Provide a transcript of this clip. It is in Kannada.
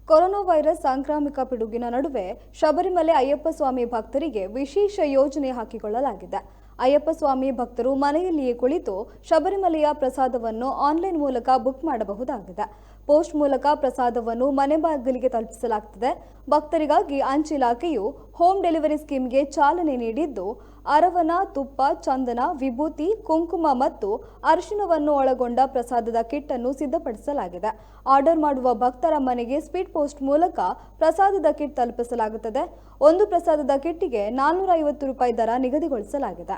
ಕೊರೋನಾ ವೈರಸ್ ಸಾಂಕ್ರಾಮಿಕ ಪಿಡುಗಿನ ನಡುವೆ ಶಬರಿಮಲೆ ಅಯ್ಯಪ್ಪ ಸ್ವಾಮಿ ಭಕ್ತರಿಗೆ ವಿಶೇಷ ಯೋಜನೆ ಹಾಕಿಕೊಳ್ಳಲಾಗಿದೆ. ಅಯ್ಯಪ್ಪ ಸ್ವಾಮಿ ಭಕ್ತರು ಮನೆಯಲ್ಲಿಯೇ ಕುಳಿತು ಶಬರಿಮಲೆಯ ಪ್ರಸಾದವನ್ನು ಆನ್ಲೈನ್ ಮೂಲಕ ಬುಕ್ ಮಾಡಬಹುದಾಗಿದೆ. ಪೋಸ್ಟ್ ಮೂಲಕ ಪ್ರಸಾದವನ್ನು ಮನೆ ಬಾಗಿಲಿಗೆ ತಲುಪಿಸಲಾಗುತ್ತದೆ. ಭಕ್ತರಿಗಾಗಿ ಅಂಚೆ ಇಲಾಖೆಯು ಹೋಮ್ ಡೆಲಿವರಿ ಸ್ಕೀಮ್ಗೆ ಚಾಲನೆ ನೀಡಿದ್ದು, ಅರವನ, ತುಪ್ಪ, ಚಂದನ, ವಿಭೂತಿ, ಕುಂಕುಮ ಮತ್ತು ಅರಿಶಿನವನ್ನು ಒಳಗೊಂಡ ಪ್ರಸಾದದ ಕಿಟ್ ಅನ್ನು ಸಿದ್ಧಪಡಿಸಲಾಗಿದೆ. ಆರ್ಡರ್ ಮಾಡುವ ಭಕ್ತರ ಮನೆಗೆ ಸ್ಪೀಡ್ ಪೋಸ್ಟ್ ಮೂಲಕ ಪ್ರಸಾದದ ಕಿಟ್ ತಲುಪಿಸಲಾಗುತ್ತದೆ. ಒಂದು ಪ್ರಸಾದದ ಕಿಟ್ಗೆ ₹450 ದರ ನಿಗದಿಗೊಳಿಸಲಾಗಿದೆ.